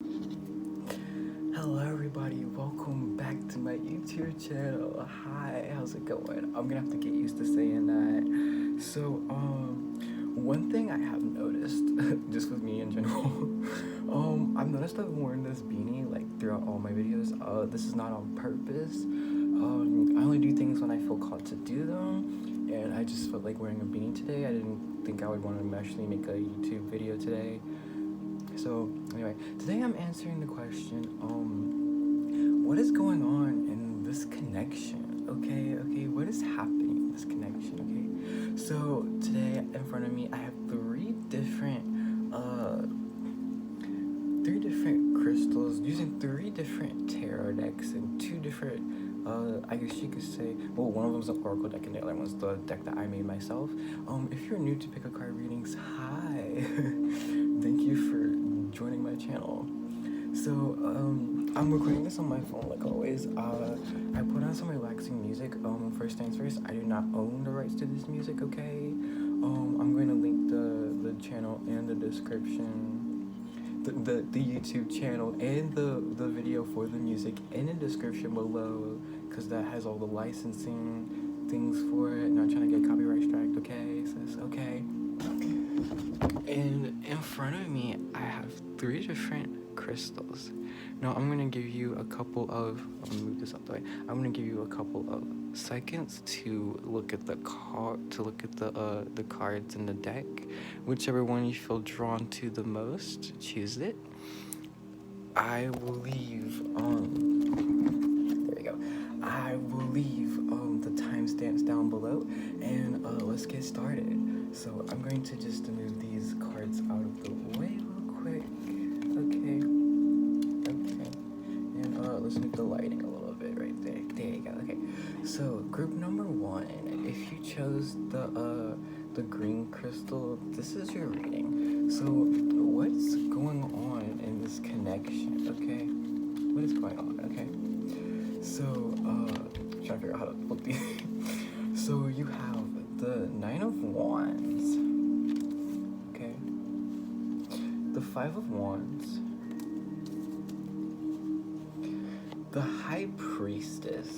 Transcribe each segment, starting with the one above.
Hello everybody, welcome back to my YouTube channel. Hi, how's it going? I'm gonna have to get used to saying that. So, one thing I have noticed, just with me in general, I've noticed I've worn this beanie like throughout all my videos. This is not on purpose. I only do things when I feel called to do them, and I just felt like wearing a beanie today. I didn't think I would want to actually make a YouTube video today. So anyway, today I'm answering the question, what is going on in this connection? Okay, what is happening in this connection? Okay, so today in front of me I have three different crystals using three different tarot decks and two different I guess you could say, well, one of them's an oracle deck and the other one's the deck that I made myself. If you're new to pick a card readings, hi. Thank you for joining my channel. So I'm recording this on my phone like always. I put on some relaxing music. First things first, I do not own the rights to this music, okay? I'm going to link the channel in the description, the YouTube channel and the video for the music in the description below, because that has all the licensing things for it. Not trying to get copyright striked, okay sis? Okay. And in front of me I have three different crystals. Now I'm gonna give you a couple of, I'm gonna move this out the way. I'm gonna give you a couple of seconds to look at the cards in the deck. Whichever one you feel drawn to the most, choose it. I will leave there we go. I will leave the timestamps down below, and let's get started. So I'm going to just move these cards out of the way real quick. Okay. And let's move the lighting a little bit right there. There you go. Okay. So group number one, if you chose the green crystal, this is your reading. So what's going on in this connection? Okay. What is going on? Okay. So trying to figure out how to look these. So you have the Nine of Wands, okay, the Five of Wands, the High Priestess,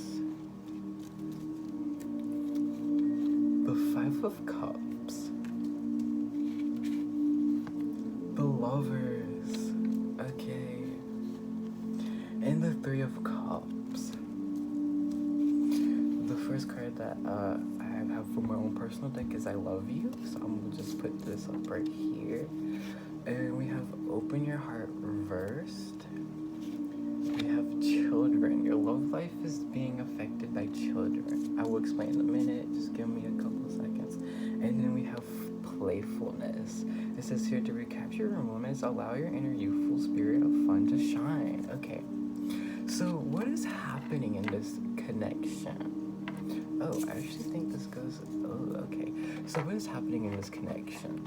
the Five of Cups, the Lovers, okay, and the Three of Cups. The first card that I have for my own personal deck is I Love You, so I'm gonna just put this up right here. And we have Open Your Heart reversed. We have Children. Your love life is being affected by children. I will explain in a minute, just give me a couple of seconds. And then we have Playfulness. It says here, to recapture your moments, allow your inner youthful spirit of fun to shine. Okay, so what is happening in this connection? Oh, I actually think this goes, oh, okay. So what is happening in this connection?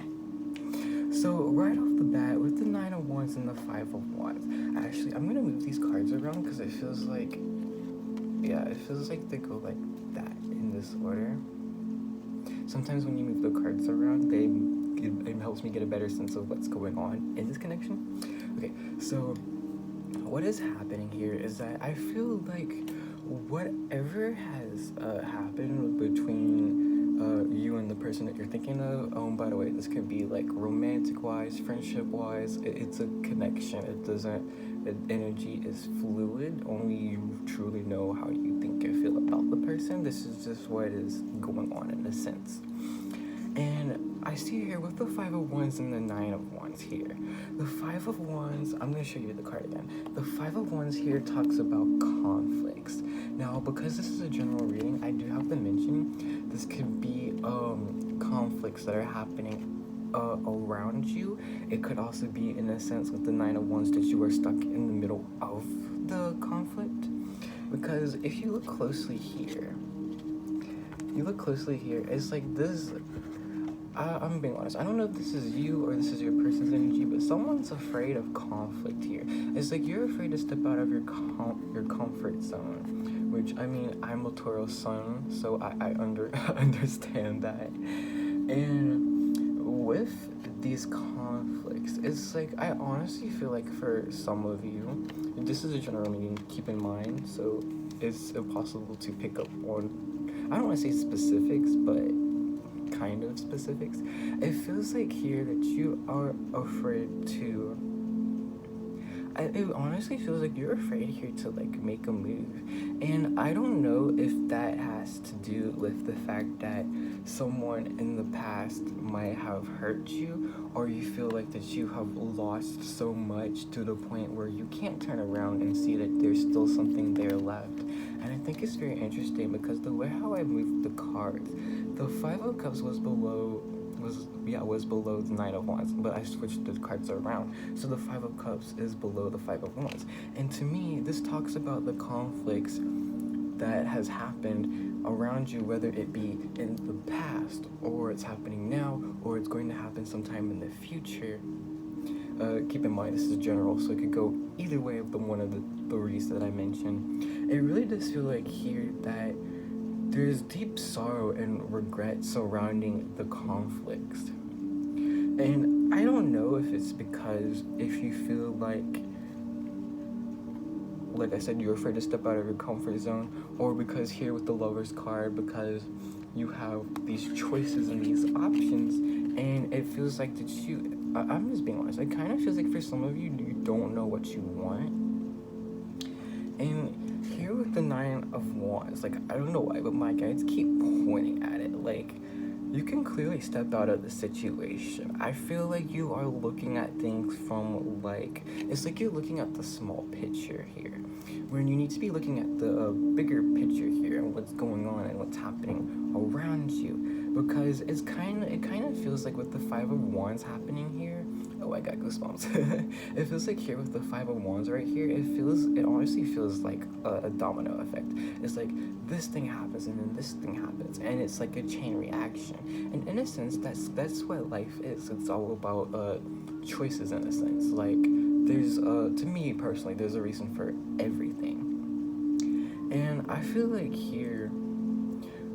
So right off the bat, with the Nine of Wands and the Five of Wands, actually, I'm going to move these cards around because it feels like, yeah, it feels like they go like that in this order. Sometimes when you move the cards around, it helps me get a better sense of what's going on in this connection. Okay, so what is happening here is that I feel like whatever has happened between you and the person that you're thinking of, by the way, this could be like romantic wise, friendship wise, it's a connection. It doesn't, energy is fluid. Only you truly know how you think and feel about the person. This is just what is going on in a sense. And I see here with the Five of Wands and the Nine of Wands here. The Five of Wands, I'm going to show you the card again. The Five of Wands here talks about conflicts. Now, because this is a general reading, I do have to mention this could be conflicts that are happening around you. It could also be, in a sense, with the Nine of Wands, that you are stuck in the middle of the conflict. Because if you look closely here, it's like this. I'm being honest, I don't know if this is you or this is your person's energy, but someone's afraid of conflict here. It's like you're afraid to step out of your comfort zone, which, I mean, I'm a Taurus sun, so I understand that. And with these conflicts. It's like, I honestly feel like for some of you, this is a general meaning, keep in mind, so it's impossible to pick up on, I don't want to say specifics, but kind of specifics. It feels like here that you are afraid to, it honestly feels like you're afraid here to like make a move. And I don't know if that has to do with the fact that someone in the past might have hurt you, or you feel like that you have lost so much to the point where you can't turn around and see that there's still something there left. And I think it's very interesting because the way how I moved the cards, the Five of Cups was below the Nine of Wands, but I switched the cards around. So the Five of Cups is below the Five of Wands. And to me, this talks about the conflicts that has happened around you, whether it be in the past, or it's happening now, or it's going to happen sometime in the future. Keep in mind, this is general, so it could go either way of the one of the threes that I mentioned. It really does feel like here that there's deep sorrow and regret surrounding the conflicts. And I don't know if it's because if you feel like I said, you're afraid to step out of your comfort zone, or because here with the Lover's card, because you have these choices and these options, and it feels like that I'm just being honest, it kind of feels like for some of you, you don't know what you want. And here with the Nine of Wands, like, I don't know why, but my guides keep pointing at it. Like, you can clearly step out of the situation. I feel like you are looking at things from, like, it's like you're looking at the small picture here, when you need to be looking at the bigger picture here and what's going on and what's happening around you. Because it kind of feels like with the Five of Wands happening here, oh, I got goosebumps. It feels like here with the Five of Wands right here, it honestly feels like a domino effect. It's like this thing happens and then this thing happens, and it's like a chain reaction. And in a sense, that's what life is. It's all about choices in a sense. Like, there's to me personally, there's a reason for everything. And I feel like here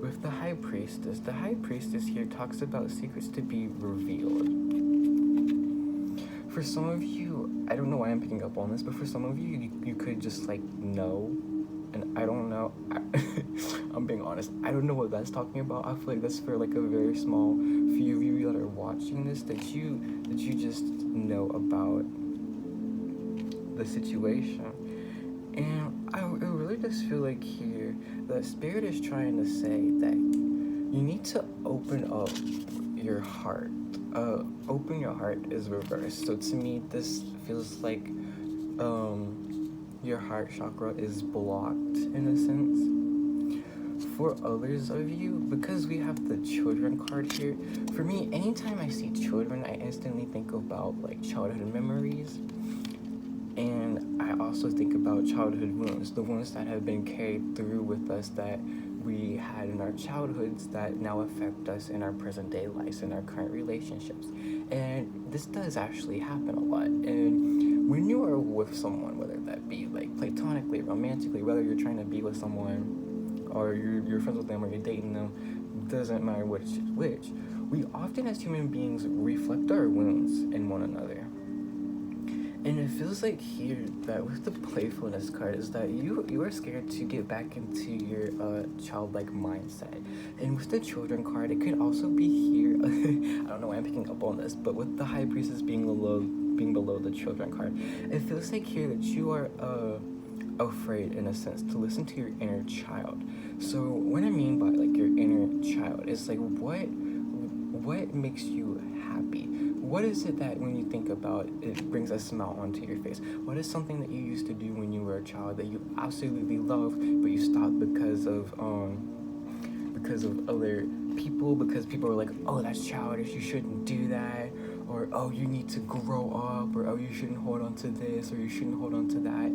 with the High Priestess here talks about secrets to be revealed. For some of you, I don't know why I'm picking up on this, but for some of you, you could just like know, and I don't know, I'm being honest, I don't know what that's talking about. I feel like that's for like a very small few of you that are watching this, that you just know about the situation. And I really just feel like here, the Spirit is trying to say that you need to open up your heart. Open your heart is reversed. So to me, this feels like your heart chakra is blocked in a sense. For others of you, because we have the Children card here, for me, anytime I see children, I instantly think about like childhood memories. And I also think about childhood wounds, the wounds that have been carried through with us that we had in our childhoods that now affect us in our present day lives, in our current relationships. And this does actually happen a lot. And when you are with someone, whether that be like platonically, romantically, whether you're trying to be with someone or you're friends with them or you're dating them, doesn't matter which, we often as human beings reflect our wounds in one another. And it feels like here that with the Playfulness card is that you are scared to get back into your childlike mindset. And with the Children card, it could also be here. I don't know why I'm picking up on this, but with the High Priestess being below the Children card, it feels like here that you are afraid in a sense to listen to your inner child. So what I mean by like your inner child is like what makes you happy? What is it that when you think about it brings a smile onto your face? What is something that you used to do when you were a child that you absolutely loved, but you stopped because of other people, because people were like, oh, that's childish, you shouldn't do that, or oh, you need to grow up, or oh, you shouldn't hold on to this, or you shouldn't hold on to that.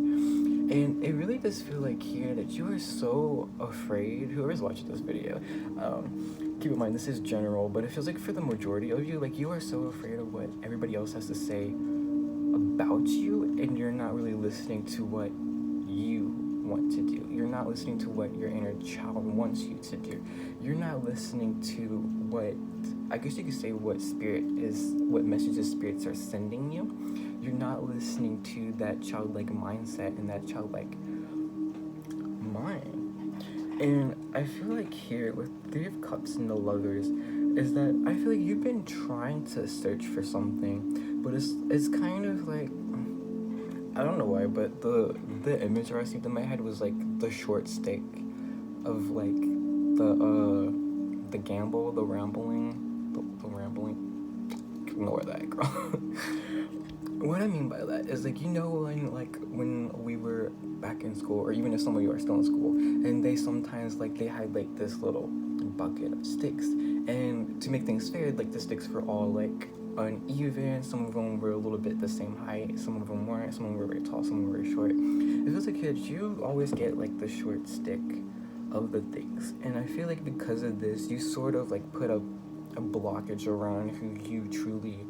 And it really does feel like here that you are so afraid, whoever's watching this video, keep in mind this is general, but it feels like for the majority of you, like you are so afraid of what everybody else has to say about you, and you're not really listening to what you want to do. You're not listening to what your inner child wants you to do. You're not listening to what, I guess you could say, what messages spirits are sending you. You're not listening to that childlike mindset and that childlike mind. And I feel like here with Three of Cups and the Lovers is that I feel like you've been trying to search for something, but it's kind of like, I don't know why, but the image I received in my head was like the short stick of like the gamble, the rambling. Ignore that, girl. What I mean by that is, like, when we were back in school, or even if some of you are still in school, and they sometimes, like, they had, like, this little bucket of sticks, and to make things fair, like, the sticks were all, like, uneven. Some of them were a little bit the same height, some of them weren't, some of them were very tall, some of them were very short. If as a kid, you always get, like, the short stick of the things, and I feel like because of this, you sort of, like, put a blockage around who you truly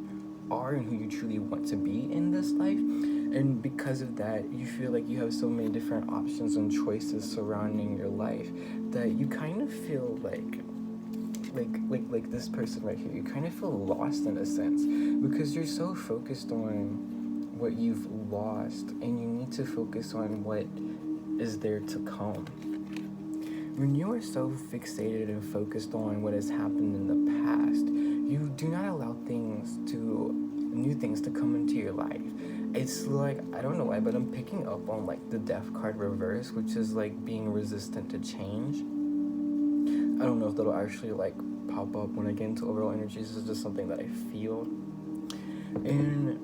are and who you truly want to be in this life. And because of that, you feel like you have so many different options and choices surrounding your life that you kind of feel like this person right here, you kind of feel lost in a sense, because you're so focused on what you've lost and you need to focus on what is there to come. When you are so fixated and focused on what has happened in the past, you do not allow new things to come into your life. It's like, I don't know why, but I'm picking up on like the Death card reverse, which is like being resistant to change. I don't know if that'll actually like pop up when I get into overall energies. It's just something that I feel. And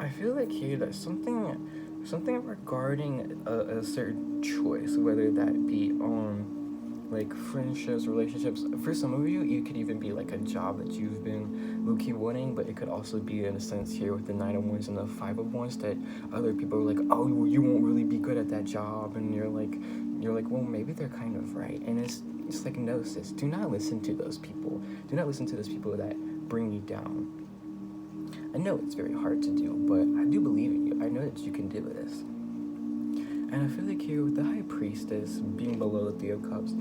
I feel like here that something regarding a certain choice, whether that be like friendships, relationships. For some of you, it could even be like a job that you've been low-key wanting, but it could also be in a sense here with the 9 of Wands and the 5 of Wands that other people are like, oh, well, you won't really be good at that job, and you're like, well, maybe they're kind of right. And it's like, no, sis, do not listen to those people. Do not listen to those people that bring you down. I know it's very hard to do, but I do believe in you. I know that you can do this. And I feel like here with the High Priestess being below the Three of Cups,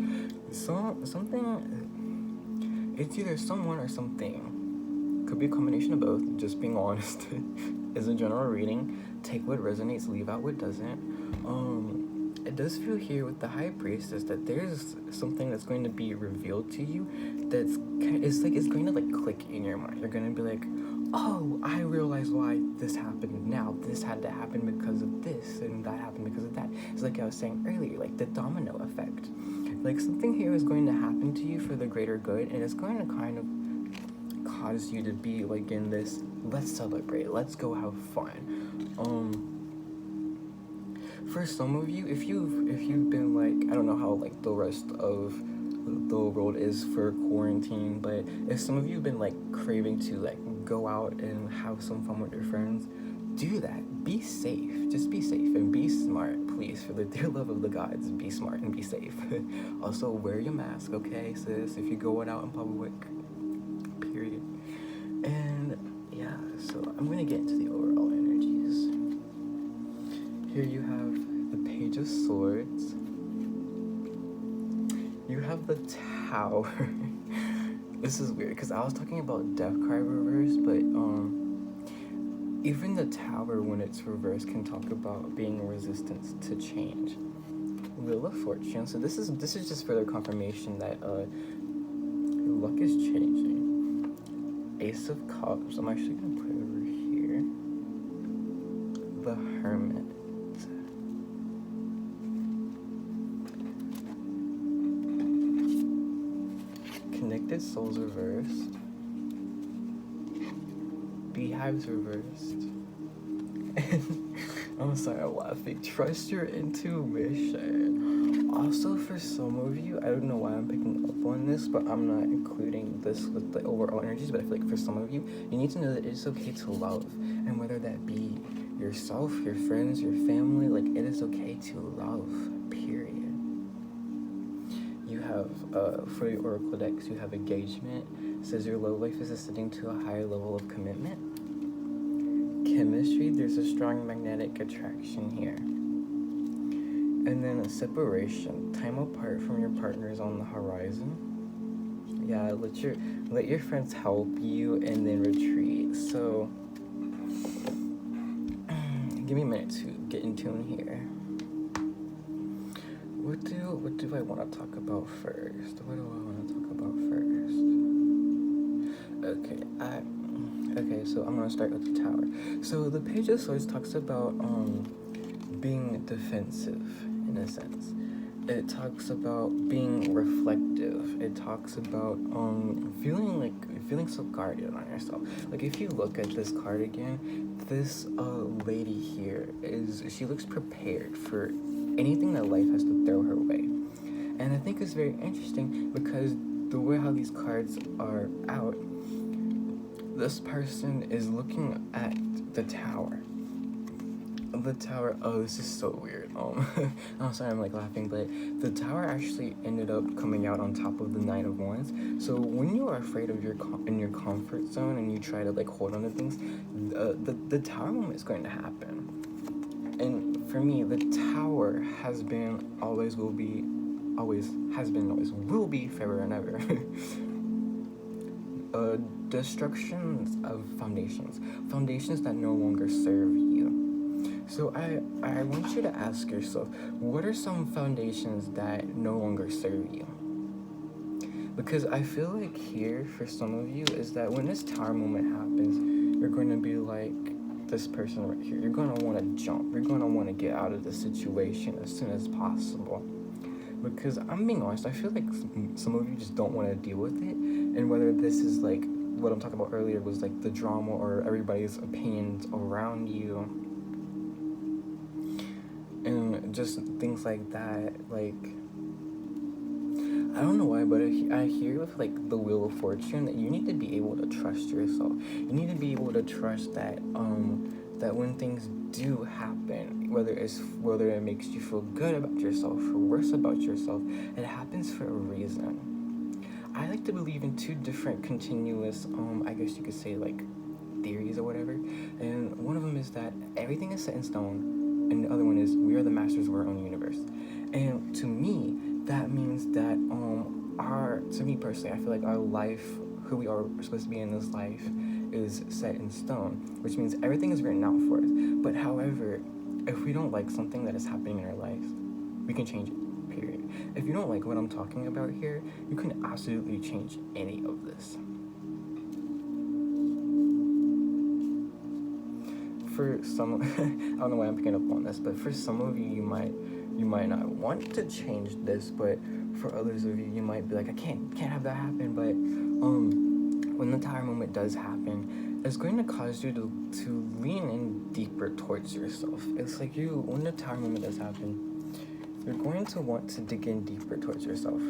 something, it's either someone or something. Could be a combination of both, just being honest. Is a general reading. Take what resonates, leave out what doesn't. It does feel here with the High Priestess that there's something that's going to be revealed to you it's going to like click in your mind. You're going to be like, oh, I realize why this happened now. This had to happen because of this, and that happened because of that. It's like I was saying earlier, like the domino effect. Like something here is going to happen to you for the greater good, and it's going to kind of cause you to be like in this, let's celebrate, let's go have fun. For some of you, if you've been like, I don't know how like the rest of the world is for quarantine, but if some of you have been like craving to like go out and have some fun with your friends, do that. Be safe. Just be safe and be smart, please. For the dear love of the gods, be smart and be safe. Also, wear your mask, okay, sis, if you're going out in public, period. And yeah, so I'm gonna get into the overall energies. Here you have the Page of Swords. You have the Tower. This is weird because I was talking about Death card reverse, but even the Tower when it's reversed can talk about being resistant to change. Wheel of Fortune. So this is just further confirmation that luck is changing. Ace of Cups. I'm actually gonna put it over here. The Hermit. Connected Souls reversed. Beehives reversed. And I'm sorry, I'm laughing. Trust your intuition. Also, for some of you, I don't know why I'm picking up on this, but I'm not including this with the overall energies, but I feel like for some of you, you need to know that it's okay to love. And whether that be yourself, your friends, your family, like, it is okay to love, period. You have, for your Oracle decks, you have Engagement. It says your love life is ascending to a higher level of commitment. Chemistry, there's a strong magnetic attraction here. And then separation, time apart from your partner is on the horizon. Yeah, let your friends help you and then retreat. So give me a minute to get in tune here. What do I want to talk about first? What do I want to talk about first? Okay, so I'm gonna start with the Tower. So the Page of Swords talks about being defensive in a sense. It talks about being reflective. It talks about feeling so guarded on yourself. Like if you look at this card again, this lady here she looks prepared for anything that life has to throw her way. And I think it's very interesting because the way how these cards are out, this person is looking at the Tower. The Tower, oh, this is so weird. I'm sorry, I'm like laughing, but the Tower actually ended up coming out on top of the Nine of Wands. So when you are afraid of in your comfort zone and you try to like hold on to things, the Tower moment is going to happen. And for me, the Tower has been, always will be, always has been, always will be, forever and ever. Destructions of foundations that no longer serve you. So I want you to ask yourself, what are some foundations that no longer serve you? Because I feel like here, for some of you, is that when this Tower moment happens, you're going to be like this person right here. You're going to want to jump. You're going to want to get out of the situation as soon as possible. Because I'm being honest, I feel like some of you just don't want to deal with it. And whether this is like what I'm talking about earlier was like the drama or everybody's opinions around you, and just things like that. Like, I don't know why, but I hear with like the Wheel of Fortune that you need to be able to trust yourself. You need to be able to trust that that when things do happen, whether it makes you feel good about yourself or worse about yourself, it happens for a reason. I like to believe in two different continuous, I guess you could say like theories or whatever. And one of them is that everything is set in stone, and the other one is we are the masters of our own universe. And to me, that means that to me personally, I feel like our life, who we are supposed to be in this life, is set in stone, which means everything is written out for us. But however, if we don't like something that is happening in our lives, we can change it, period. If you don't like what I'm talking about here, you can absolutely change any of this. For some, I don't know why I'm picking up on this, but for some of you, you might not want to change this, but for others of you, you might be like, I can't have that happen. But when the Tower moment does happen, it's going to cause you to lean in deeper towards yourself. It's like when the Tower moment does happen, you're going to want to dig in deeper towards yourself.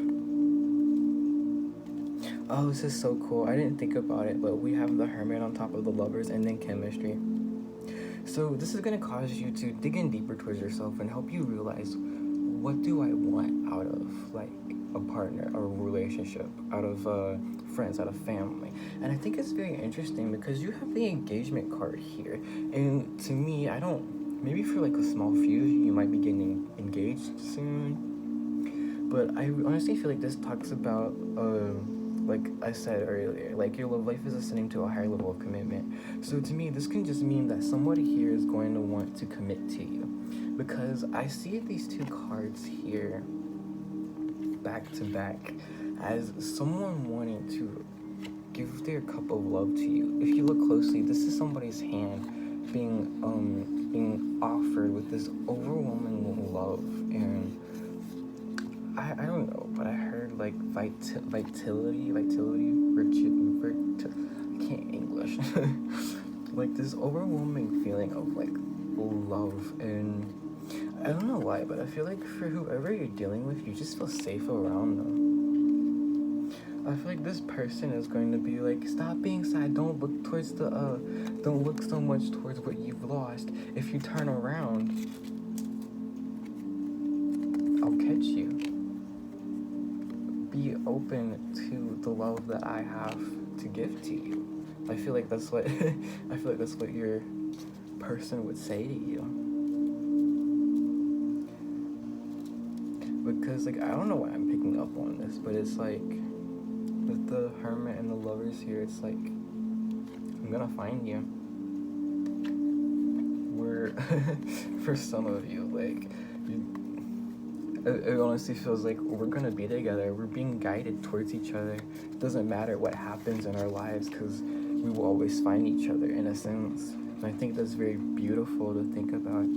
Oh, this is so cool. I didn't think about it, but we have the Hermit on top of the Lovers and then Chemistry. So this is going to cause you to dig in deeper towards yourself and help you realize, what do I want out of like a partner or a relationship, out of friends, out of family? And I think it's very interesting because you have the Engagement card here. And to me, maybe for like a small few, you might be getting engaged soon. But I honestly feel like this talks about like I said earlier, like your love life is ascending to a higher level of commitment. So to me, this can just mean that somebody here is going to want to commit to you. Because I see these two cards here, back to back, as someone wanting to give their cup of love to you. If you look closely, this is somebody's hand being offered with this overwhelming love. And I don't know, but I heard like vitality, I can't English. Like this overwhelming feeling of like love, and I don't know why, but I feel like for whoever you're dealing with, you just feel safe around them. I feel like this person is going to be like, stop being sad, don't look so much towards what you've lost. If you turn around, I'll catch you. Be open to the love that I have to give to you. I feel like that's what your person would say to you. Because, like, I don't know why I'm picking up on this, but it's like, with the Hermit and the Lovers here, it's like, I'm gonna find you. We're, for some of you, like, it honestly feels like we're gonna be together. We're being guided towards each other. It doesn't matter what happens in our lives, because we will always find each other, in a sense. And I think that's very beautiful to think about.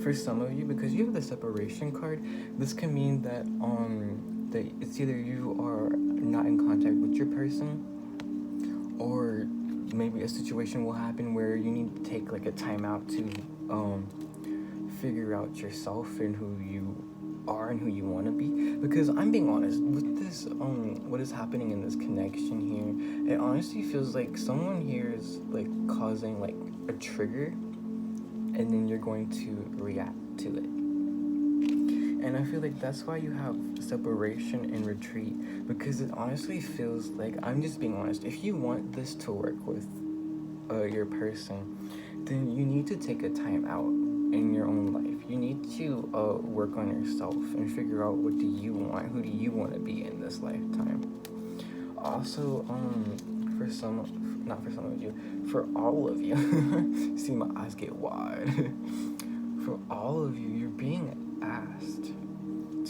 For some of you, because you have the separation card, this can mean that that it's either you are not in contact with your person, or maybe a situation will happen where you need to take like a time out to figure out yourself and who you are and who you want to be. Because I'm being honest with this, what is happening in this connection here, it honestly feels like someone here is like causing like a trigger, and then you're going to react to it. And I feel like that's why you have separation and retreat, because it honestly feels like, I'm just being honest, if you want this to work with your person, then you need to take a time out in your own life. You need to work on yourself and figure out, what do you want? Who do you want to be in this lifetime? Also, for all of you, see my eyes get wide. For all of you, you're being asked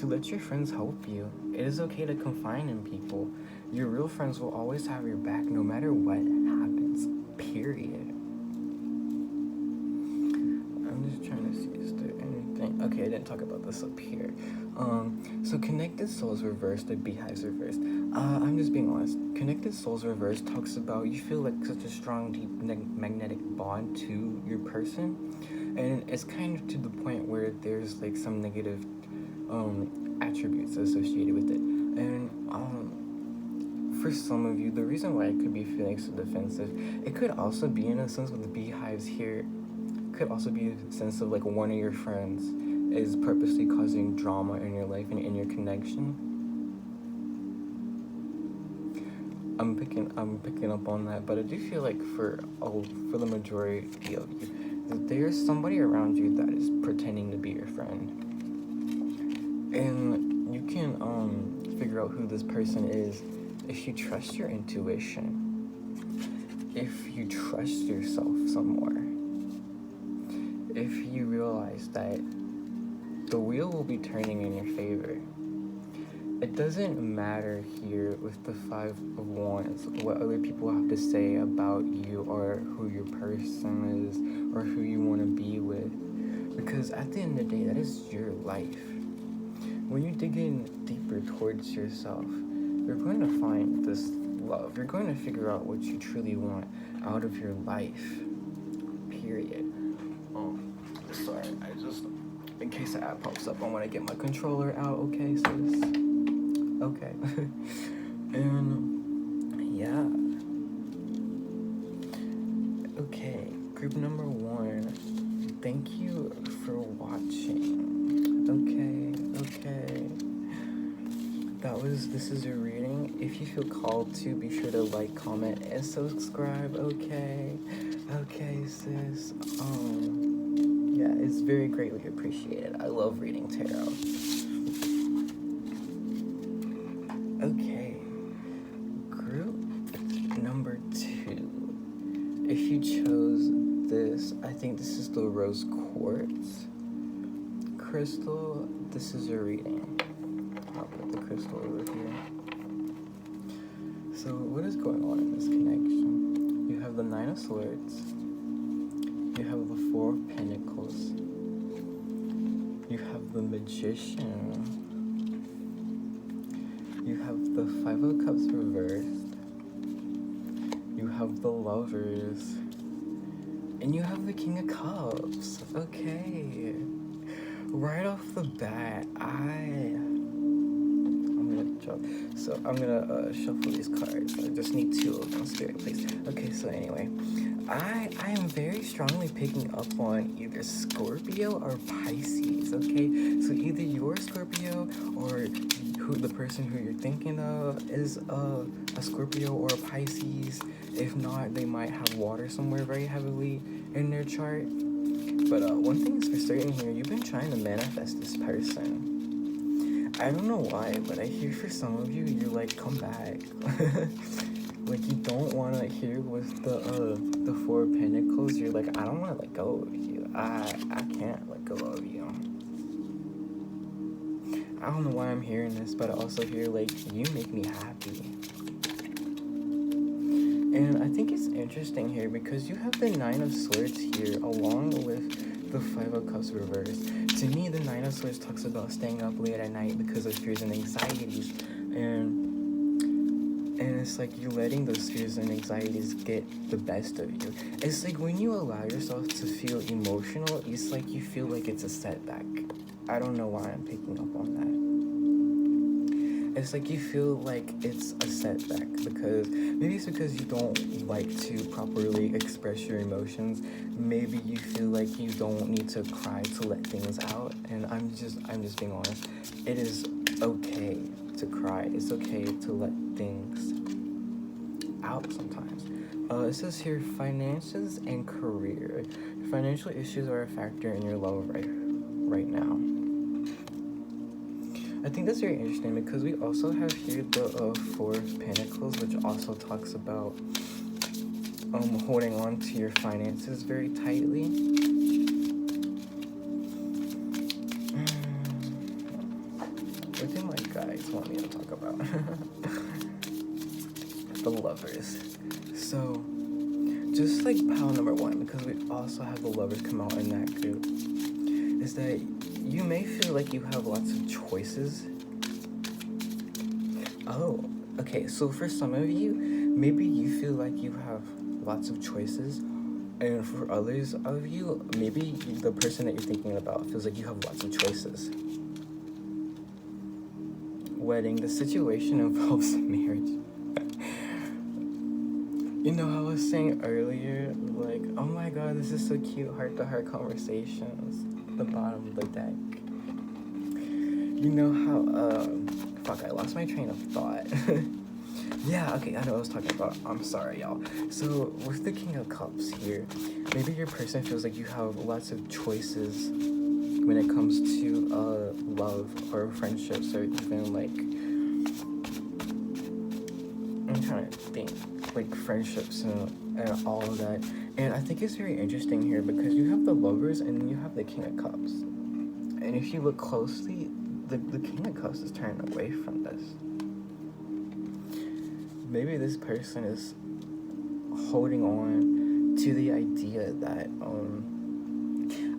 to let your friends help you. It is okay to confide in people. Your real friends will always have your back no matter what happens, period. I'm just trying to see, is there anything? Okay, I didn't talk about this up here. So connected souls reversed, the beehives reversed. I'm just being honest. Connected souls reversed talks about you feel like such a strong, deep magnetic bond to your person, and it's kind of to the point where there's like some negative attributes associated with it. And for some of you, the reason why I could be feeling so defensive, it could also be, in a sense with the beehives here, could also be a sense of like one of your friends is purposely causing drama in your life and in your connection. I'm picking up on that, but I do feel like for the majority of you, that there's somebody around you that is pretending to be your friend, and you can figure out who this person is if you trust your intuition, if you trust yourself some more, if you realize that the wheel will be turning in your favor. It doesn't matter here with the Five of Wands what other people have to say about you or who your person is or who you want to be with, because at the end of the day, that is your life. When you dig in deeper towards yourself, you're going to find this love. You're going to figure out what you truly want out of your life, period. Sorry, in case the app pops up, I want to get my controller out, okay, sis? Okay. And, yeah. Okay, group number 1, thank you for watching. Okay. This is your reading. If you feel called to, be sure to like, comment, and subscribe, okay? Okay, sis. Yeah, it's very greatly appreciated. I love reading tarot. Okay, group number 2. If you chose this, I think this is the rose quartz crystal. This is your reading. I'll put the crystal over here. So what is going on in this connection? You have the 9 of Swords. You have the 4 of Pentacles. You have the Magician. You have the 5 of Cups reversed. You have the Lovers. And you have the King of Cups. Okay. Right off the bat, I'm gonna shuffle these cards. I just need 2 of them, Spirit, please. Okay, so anyway, I am very strongly picking up on either Scorpio or Pisces, okay? So either you're Scorpio or the person who you're thinking of is a Scorpio or a Pisces. If not, they might have water somewhere very heavily in their chart. But one thing is for certain here, you've been trying to manifest this person. I don't know why, but I hear for some of you, you're like, come back. Like, you don't want to hear with the Four of Pentacles. You're like, I don't want to let go of you. I can't let go of you. I don't know why I'm hearing this, but I also hear, like, you make me happy. And I think it's interesting here because you have the Nine of Swords here along with the Five of Cups reversed. To me, the Nine of Swords talks about staying up late at night because of fears and anxieties. And it's like you're letting those fears and anxieties get the best of you. It's like when you allow yourself to feel emotional, it's like you feel like it's a setback. I don't know why I'm picking up on that. It's like you feel like it's a setback because maybe it's because you don't like to properly express your emotions. Maybe you feel like you don't need to cry to let things out. And I'm just being honest. It is okay to cry. It's okay to let things out sometimes. It says here finances and career. Financial issues are a factor in your love right now. I think that's very interesting because we also have here the Four of Pentacles, which also talks about holding on to your finances very tightly. What do my guys want me to talk about? The Lovers. So, just like pile number one, because we also have the Lovers come out in that group, is that you may feel like you have lots of choices. Oh, okay, so for some of you, maybe you feel like you have lots of choices, and for others of you, maybe the person that you're thinking about feels like you have lots of choices. Wedding, the situation involves marriage. You know how I was saying earlier, like, oh my god, this is so cute, heart-to-heart conversations. The bottom of the deck. You know how, fuck, I lost my train of thought. Yeah, okay, I know what I was talking about. I'm sorry, y'all. So, with the King of Cups here, maybe your person feels like you have lots of choices when it comes to, love or friendships or even, like, I'm trying to think, like, friendships and all of that. And I think it's very interesting here because you have the Lovers and then you have the King of Cups. And if you look closely, the King of Cups is turning away from this. Maybe this person is holding on to the idea that,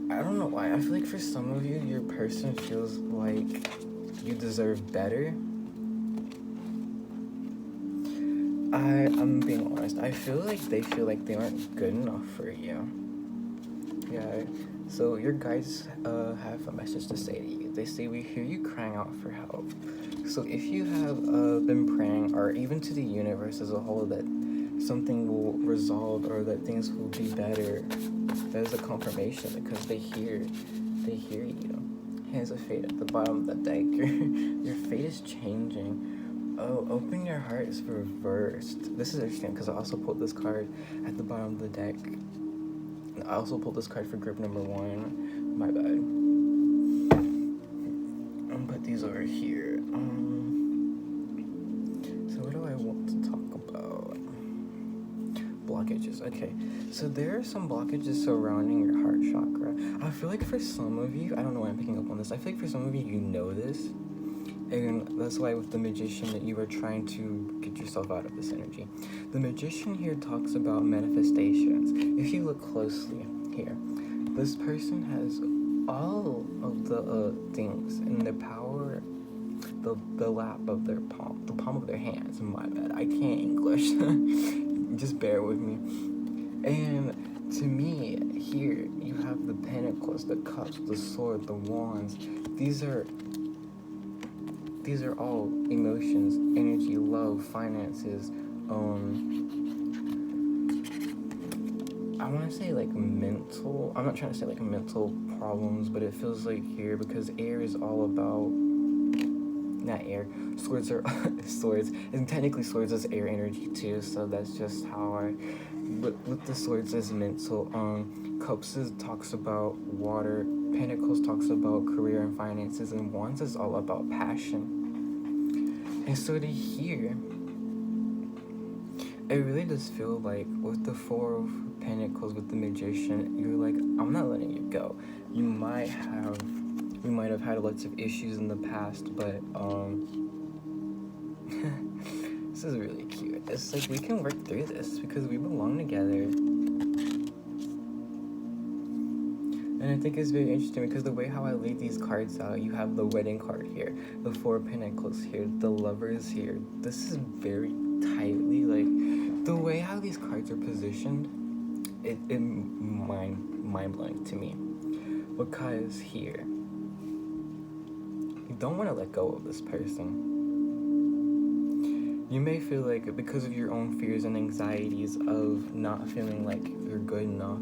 I don't know why. I feel like for some of you, your person feels like you deserve better. I'm being honest. I feel like they feel like they aren't good enough for you. Yeah. So your guides have a message to say to you. They say, we hear you crying out for help. So if you have been praying, or even to the universe as a whole, that something will resolve or that things will be better, that is a confirmation because they hear you. Hands of Fate at the bottom of the deck. Your fate is changing. Oh, open your heart is reversed. This is interesting because I also pulled this card at the bottom of the deck. I also pulled this card for group number one. My bad. I'll put these over here. So what do I want to talk about? Blockages. Okay, so there are some blockages surrounding your heart chakra. I feel like for some of you, I don't know why I'm picking up on this. I feel like for some of you, you know this. And that's why with the Magician that you are trying to get yourself out of this energy. The Magician here talks about manifestations. If you look closely here, this person has all of the things in their power, the lap of their palm, the palm of their hands. My bad, I can't English. Just bear with me. And to me, here, you have the Pentacles, the Cups, the Sword, the Wands. These are all emotions, energy, love, finances, I want to say like mental, I'm not trying to say like mental problems, but it feels like here because air is all about, not air, swords are swords, and technically swords is air energy too, so that's just how but with the swords is mental. Cups talks about water, Pentacles talks about career and finances, and Wands is all about passion. And so to hear, it really does feel like with the Four of Pentacles, with the Magician, you're like, I'm not letting you go. You might have had lots of issues in the past, but this is really cute. It's like we can work through this because we belong together. And I think it's very interesting because the way how I laid these cards out, you have the Wedding card here, the Four of Pentacles here, the Lovers here. This is very tightly, like, the way how these cards are positioned, it mind-blowing to me. Because here, you don't want to let go of this person. You may feel like, because of your own fears and anxieties of not feeling like you're good enough,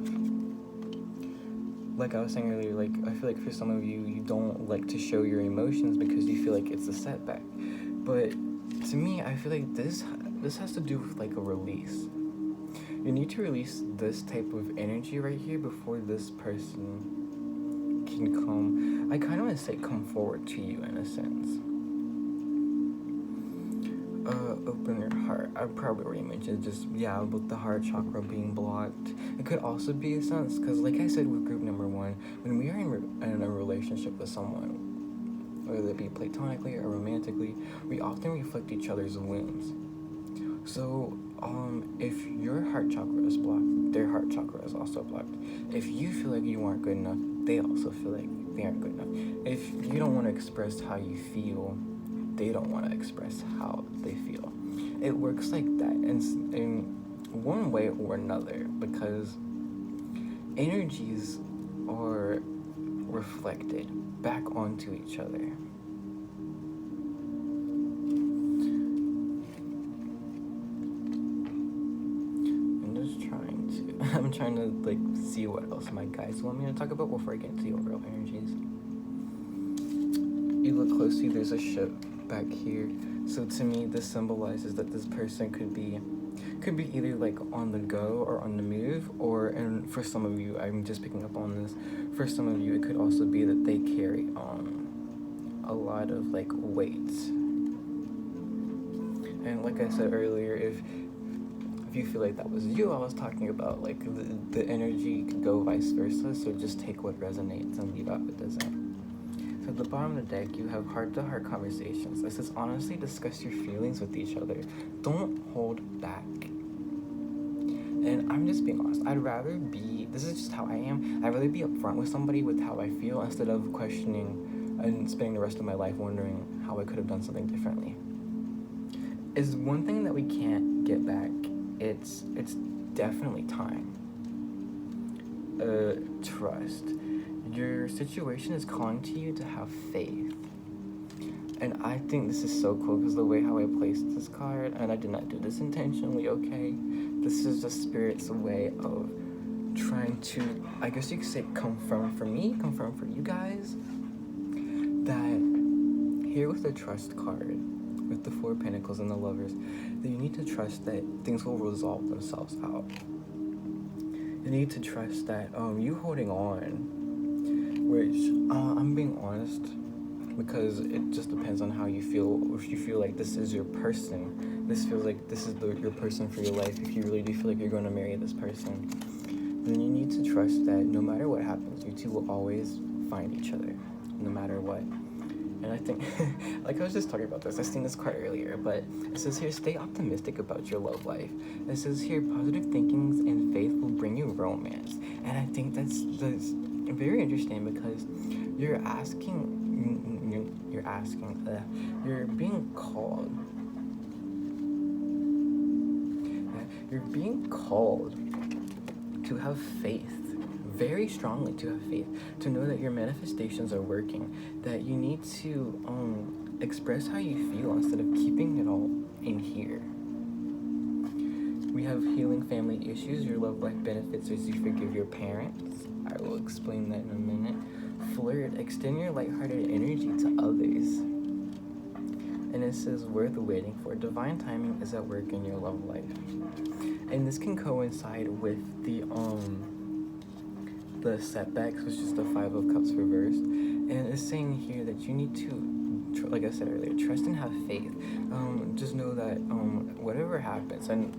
like I was saying earlier, like, I feel like for some of you, you don't like to show your emotions because you feel like it's a setback. But to me, I feel like this has to do with like a release. You need to release this type of energy right here before this person can come, I kind of want to say come forward to you in a sense. Open your heart. I probably already mentioned just, yeah, with the heart chakra being blocked. It could also be a sense, because like I said with group number 1, when we are in a relationship with someone, whether it be platonically or romantically, we often reflect each other's wounds. So, if your heart chakra is blocked, their heart chakra is also blocked. If you feel like you aren't good enough, they also feel like they aren't good enough. If you don't want to express how you feel, they don't want to express how they feel. It works like that in one way or another, because energies are reflected back onto each other. I'm trying to like see what else my guys want me to talk about before I get into the overall energies. You look closely, there's a ship back here. So to me, this symbolizes that this person could be either like on the go or on the move, or, and for some of you, I'm just picking up on this, for some of you, it could also be that they carry a lot of like weight. And like I said earlier, if you feel like that was you, I was talking about like the energy could go vice versa, so just take what resonates and leave out what doesn't. So at the bottom of the deck, you have heart-to-heart conversations. This is honestly discuss your feelings with each other. Don't hold back. And I'm just being honest. I'd rather be, this is just how I am, I'd rather be upfront with somebody with how I feel instead of questioning and spending the rest of my life wondering how I could have done something differently. Is one thing that we can't get back. It's definitely time. Trust. Your situation is calling to you to have faith. And I think this is so cool because the way how I placed this card, and I did not do this intentionally, okay? This is just Spirit's way of trying to, I guess you could say, confirm for me, confirm for you guys, that here with the Trust card, with the Four of Pentacles and the Lovers, that you need to trust that things will resolve themselves out. You need to trust that you holding on, which I'm being honest, because it just depends on how you feel. If you feel like this is your person, this feels like this is your person for your life, if you really do feel like you're going to marry this person, then you need to trust that no matter what happens, you two will always find each other, no matter what. And I think, like I was just talking about this, I seen this card earlier, but it says here, stay optimistic about your love life. It says here, positive thinkings and faith will bring you romance. And I think that's very interesting because you're being called. You're being called to have faith. Very strongly to have faith, to know that your manifestations are working, that you need to express how you feel instead of keeping it all in here. We have healing family issues. Your love life benefits as you forgive your parents. I will explain that in a minute. Flirt, extend your lighthearted energy to others. And it says, worth waiting for. Divine timing is at work in your love life. And this can coincide with the the setbacks, which is the Five of Cups reversed, and it's saying here that you need to, like I said earlier, trust and have faith. Just know that whatever happens, and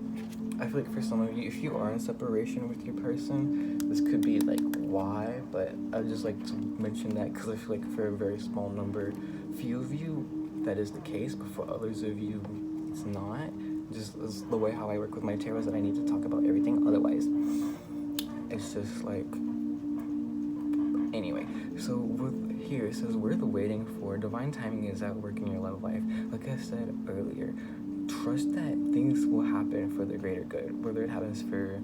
I feel like for some of you, if you are in separation with your person, this could be like why, but I'd just like to mention that because I feel like for a very small number, few of you, that is the case, but for others of you, it's not. Just the way how I work with my tarot is that I need to talk about everything, otherwise it's just like, anyway. So with here it says, we're the waiting for divine timing is at work in your love life. Like I said earlier, trust that things will happen for the greater good, whether it happens for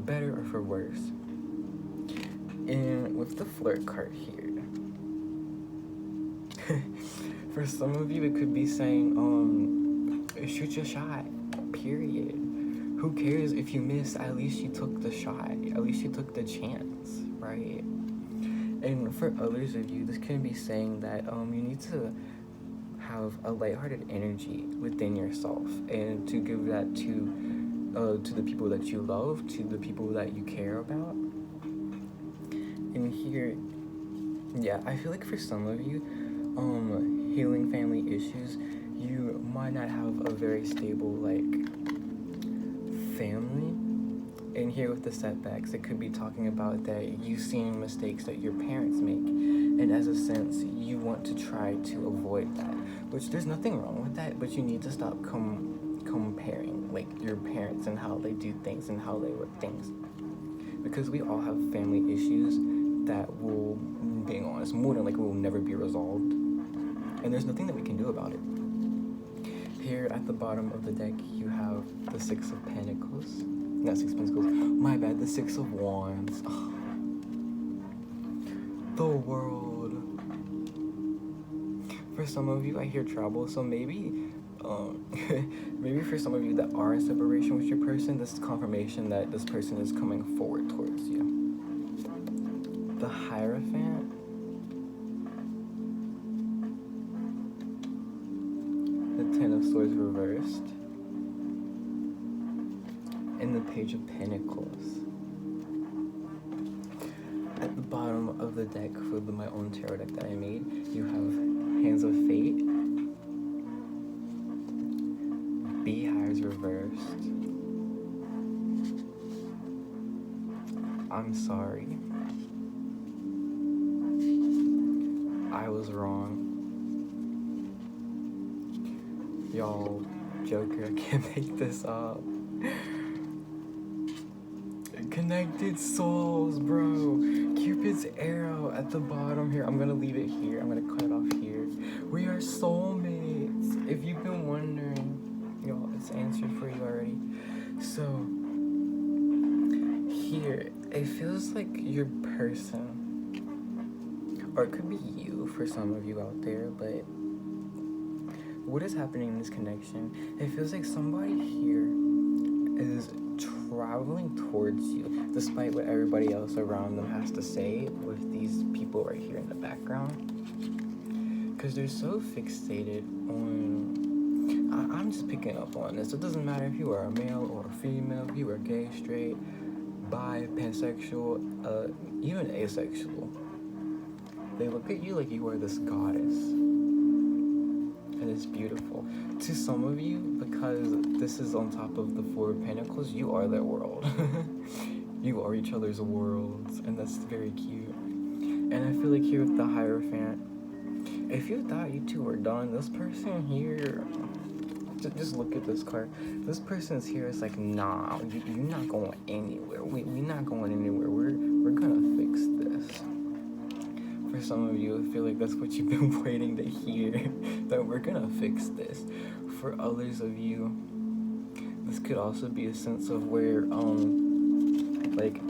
better or for worse. And with the flirt card here, for some of you it could be saying shoot your shot, period. Who cares if you miss? At least you took the shot, at least you took the chance, right? And for others of you, this can be saying that you need to have a lighthearted energy within yourself, and to give that to the people that you love, to the people that you care about. And here, yeah, I feel like for some of you, healing family issues, you might not have a very stable family. And here with the setbacks, it could be talking about that you've seen mistakes that your parents make, and as a sense, you want to try to avoid that, which there's nothing wrong with that, but you need to stop comparing like your parents and how they do things and how they work things, because we all have family issues that will, being honest, more than likely will never be resolved, and there's nothing that we can do about it. Here at the bottom of the deck, you have the Six of Pentacles. Not Six of Pentacles. My bad. The Six of Wands. Oh. The World. For some of you, I hear trouble. So maybe, maybe for some of you that are in separation with your person, this is confirmation that this person is coming forward towards you. The Hierophant. The Ten of Swords reversed, and the Page of Pentacles. At the bottom of the deck for my own tarot deck that I made, you have Hands of Fate, Beehives reversed, I'm sorry, I was wrong. Y'all, Joker, I can't make this up. Connected souls, bro. Cupid's arrow at the bottom here. I'm gonna leave it here. I'm gonna cut it off here. We are soulmates. If you've been wondering, y'all, it's answered for you already. So, here, it feels like your person, or it could be you for some of you out there, but what is happening in this connection? It feels like somebody here is traveling towards you, despite what everybody else around them has to say with these people right here in the background. Because they're so fixated on... I'm just picking up on this. It doesn't matter if you are a male or a female, if you are gay, straight, bi, pansexual, even asexual. They look at you like you are this goddess. And it's beautiful. To some of you, because this is on top of the Four of Pentacles, you are their world. You are each other's worlds, and that's very cute. And I feel like here with the Hierophant, if you thought you two were done, this person here, just look at this card. This person's here is like, nah, you're not going anywhere. We're not going anywhere. We're gonna fix this. For some of you, I feel like that's what you've been waiting to hear, that we're gonna fix this. For others of you, this could also be a sense of where, like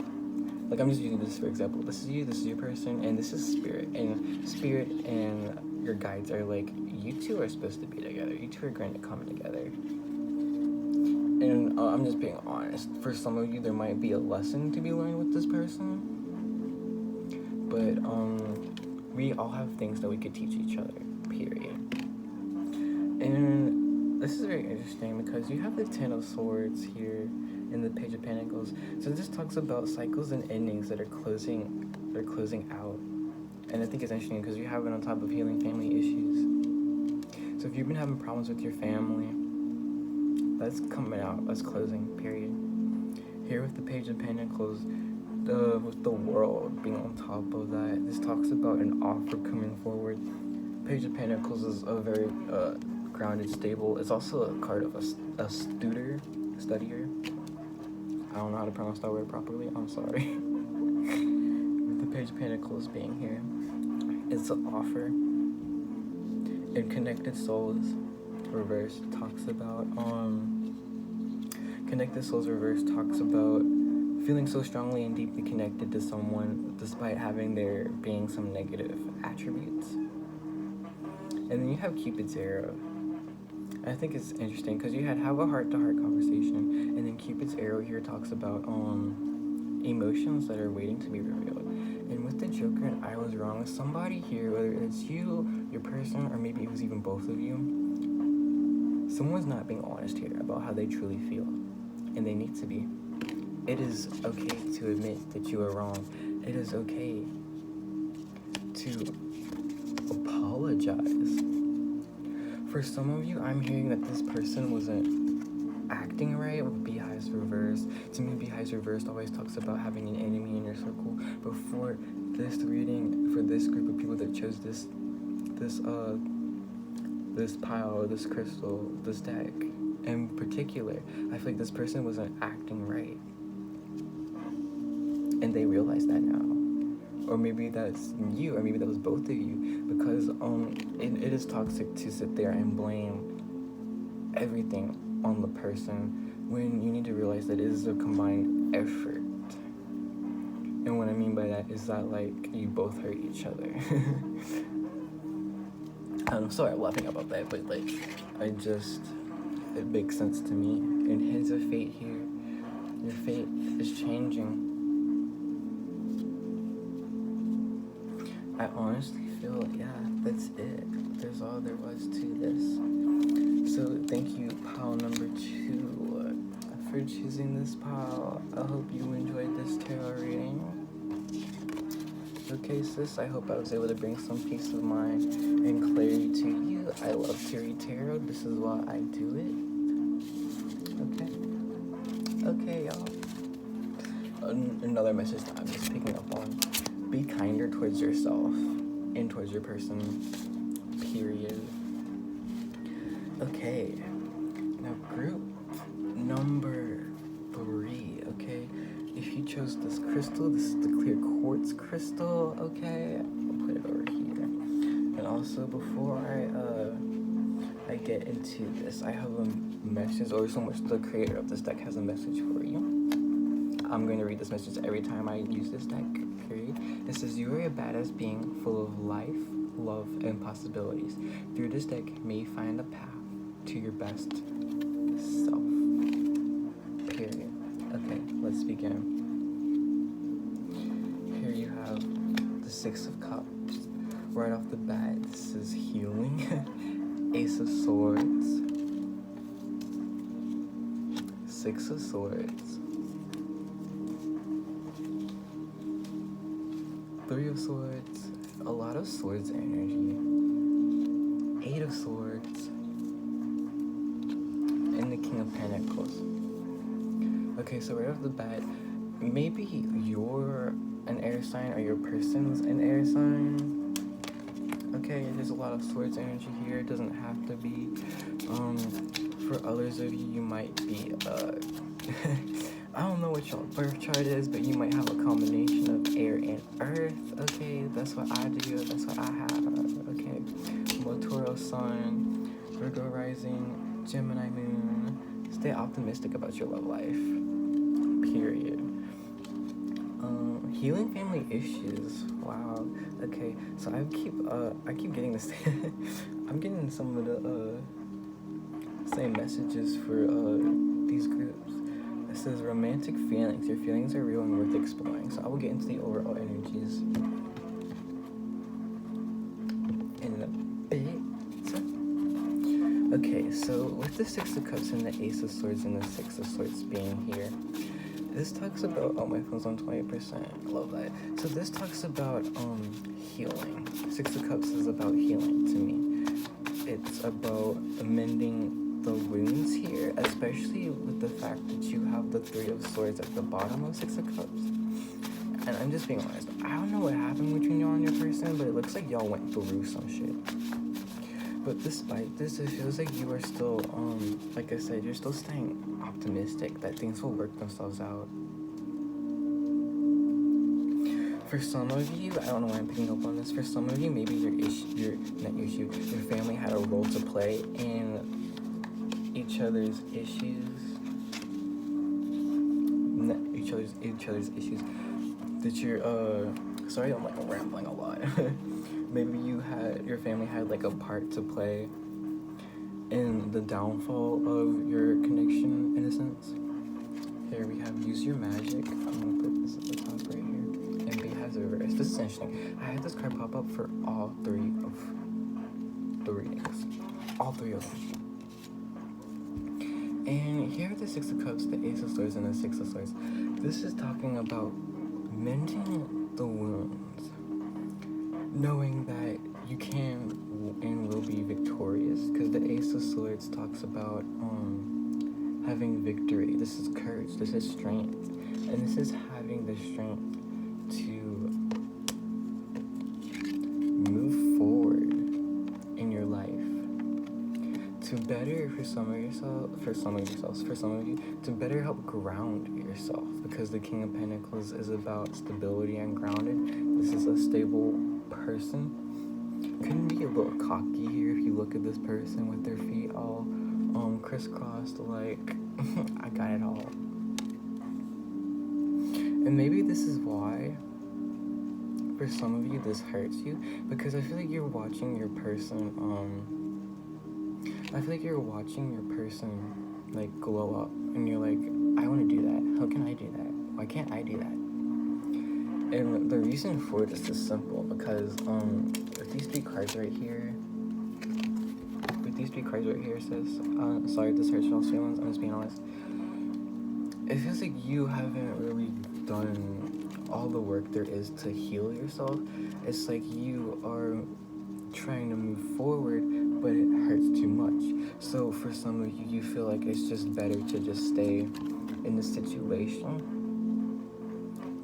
I'm just using this for example. This is you, this is your person, and this is spirit. And spirit and your guides are like, you two are supposed to be together. You two are going to come together. And I'm just being honest. For some of you, there might be a lesson to be learned with this person. But, we all have things that we could teach each other, period. And this is very interesting because you have the Ten of Swords here, in the Page of Pentacles. So this talks about cycles and endings that are closing out. And I think it's interesting because you have it on top of healing family issues. So if you've been having problems with your family, that's coming out, that's closing, period. Here with the Page of Pentacles, with the world being on top of that, this talks about an offer coming forward. Page of Pentacles is a very grounded, stable. It's also a card of a studier. I don't know how to pronounce that word properly. I'm sorry. With the Page of Pentacles being here, it's an offer. And Connected Souls reverse talks about Connected Souls reverse talks about feeling so strongly and deeply connected to someone despite having there being some negative attributes. And then you have Cupid's arrow. I think it's interesting because you have a heart-to-heart conversation, and then Cupid's arrow here talks about emotions that are waiting to be revealed. And with the Joker and I was wrong, somebody here, whether it's you, your person, or maybe it was even both of you, someone's not being honest here about how they truly feel, and they need to be. It is okay to admit that you are wrong. It is okay to apologize. For some of you, I'm hearing that this person wasn't acting right with Beehive's reverse. To me, Beehive's reverse always talks about having an enemy in your circle. But for this reading, for this group of people that chose this pile, this crystal, this deck in particular, I feel like this person wasn't acting right. And they realize that now. Or maybe that's you, or maybe that was both of you, because it is toxic to sit there and blame everything on the person when you need to realize that it is a combined effort. And what I mean by that is that, like, you both hurt each other. I'm sorry I'm laughing about that, but, like, it makes sense to me. And Hands of Fate here, your fate is changing. I honestly feel, yeah, that's it. There's all there was to this. So thank you, pile number 2, for choosing this pile. I hope you enjoyed this tarot reading. Okay, sis, I hope I was able to bring some peace of mind and clarity to you. I love to read tarot. This is why I do it. Okay, y'all. Another message that I'm just picking up on. Be kinder towards yourself and towards your person, period. Okay, now group number 3, okay? If you chose this crystal, this is the clear quartz crystal, okay? I'll put it over here. And also, before I get into this, I have a message, or so much the creator of this deck has a message for you. I'm going to read this message every time I use this deck, period. It says, you are a badass being full of life, love, and possibilities. Through this deck, may you find a path to your best self, period. Okay, let's begin. Here you have the 6 of Cups. Right off the bat, this is healing. Ace of Swords. 6 of Swords. 3 of Swords, a lot of Swords energy, 8 of Swords, and the King of Pentacles. Okay, so right off the bat, maybe you're an air sign or your person's an air sign. Okay, there's a lot of Swords energy here. It doesn't have to be. For others of you, you might be, I don't know what your birth chart is, but you might have a combination of air and earth. Okay, that's what I do. That's what I have. Okay, Toro Sun, Virgo Rising, Gemini Moon. Stay optimistic about your love life. Period. Healing family issues. Wow. Okay, so I keep getting this. I'm getting some of the same messages for these groups. It says romantic feelings. Your feelings are real and worth exploring. So I will get into the overall energies in a bit. Okay, so with the Six of Cups and the Ace of Swords and the Six of Swords being here, this talks about, oh, my phone's on 20%. I love that. So this talks about healing. Six of Cups is about healing to me. It's about mending the wounds here, especially with the fact that you have the Three of Swords at the bottom of Six of Cups. And I'm just being honest, I don't know what happened between y'all and your person, but it looks like y'all went through some shit. But despite this, it feels like you are still, like I said, you're still staying optimistic that things will work themselves out. For some of you, I don't know why I'm picking up on this. For some of you, maybe your family had a role to play in each other's issues. Each other's issues. That you're, sorry, I'm like rambling a lot. Maybe your family had like a part to play in the downfall of your connection, in a sense. Here we have use your magic. I'm gonna put this at the top right here. And B has a reverse. This is interesting. I had this card pop up for all three of the readings. All three of them. And here are the Six of Cups, the Ace of Swords, and the Six of Swords. This is talking about mending the wounds. Knowing that you can and will be victorious, because the Ace of Swords talks about having victory. This is courage, this is strength, and this is having the strength to move forward in your life, to better for some of you, to better help ground yourself, because the King of Pentacles is about stability and grounded. This is a stable person. Couldn't be a little cocky here if you look at this person with their feet all crisscrossed, like I got it all. And maybe this is why for some of you this hurts you, because I feel like you're watching your person like glow up, and you're like, I want to do that. How can I do that? Why can't I do that? And the reason for this is simple, because with these three cards right here, sis, sorry, this hurts y'all's feelings, I'm just being honest. It feels like you haven't really done all the work there is to heal yourself. It's like you are trying to move forward, but it hurts too much. So for some of you, you feel like it's just better to just stay in the situation,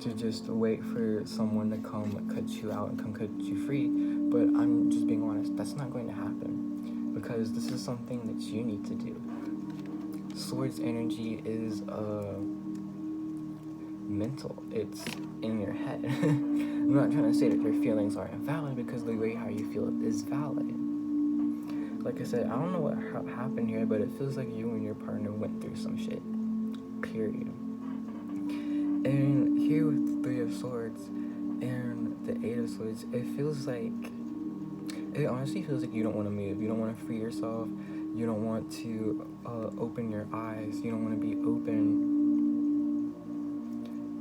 to just wait for someone to come cut you out and come cut you free. But I'm just being honest, that's not going to happen, because this is something that you need to do. Swords energy is mental, it's in your head. I'm not trying to say that your feelings are invalid, because the way how you feel is valid. Like I said, I don't know what happened here, but it feels like you and your partner went through some shit, period. And here with the Three of Swords and the Eight of Swords, it honestly feels like you don't want to move. You don't want to free yourself. You don't want to open your eyes. You don't want to be open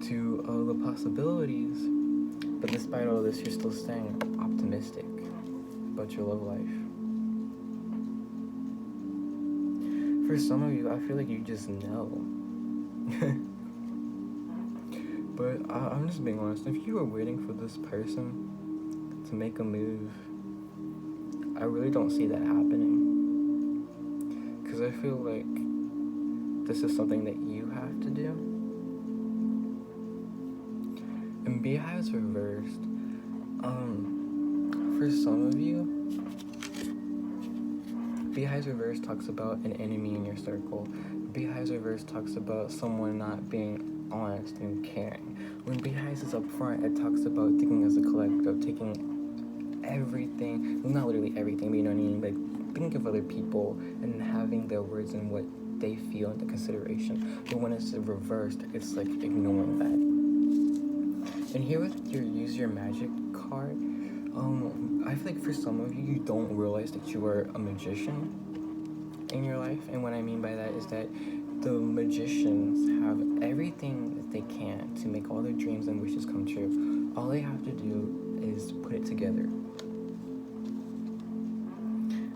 to the possibilities. But despite all this, you're still staying optimistic about your love life. For some of you, I feel like you just know. But I'm just being honest, if you were waiting for this person to make a move, I really don't see that happening. Because I feel like this is something that you have to do. And Beehive's reversed. For some of you, Beehive's reverse talks about an enemy in your circle. Beehive's reverse talks about someone not being honest and caring. When Beehive is up front, it talks about thinking as a collective, taking everything, well, not literally everything, but you know what I mean, like thinking of other people and having their words and what they feel into consideration. But when it's reversed, it's like ignoring that. And here with your use your magic card, I feel like for some of you, you don't realize that you are a magician in your life. And what I mean by that is that the magicians have everything that they can to make all their dreams and wishes come true. All they have to do is put it together.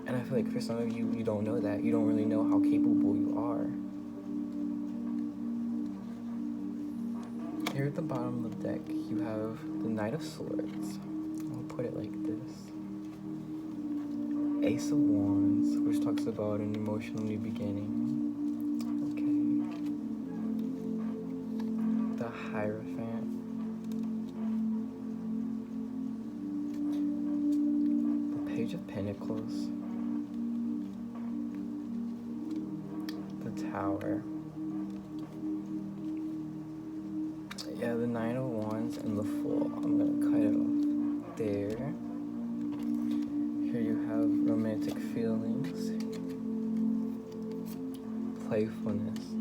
And I I feel like for some of you, you don't know that. You don't really know how capable you are. Here at the bottom of the deck, you have the Knight of Swords. I'll put it like this. Ace of Wands, which talks about an emotional new beginning. Okay. The Hierophant. The Page of Pentacles. The Tower. Yeah, the Nine of Wands and the Fool. I'm gonna cut it off there. Here you have romantic feelings, playfulness,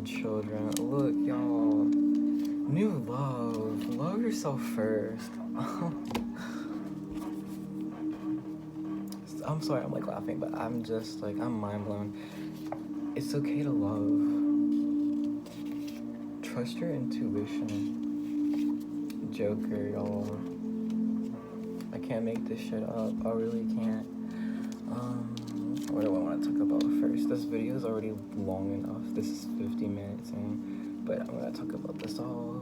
children. Look, y'all, new love. Love yourself first. I'm sorry, I'm like laughing, but I'm just like, I'm mind blown. It's okay to love. Trust your intuition. Joker, y'all. I can't make this shit up. I really can't. What do I want to talk about first? This video is already long enough. This is 50 minutes in, but I'm gonna talk about this all.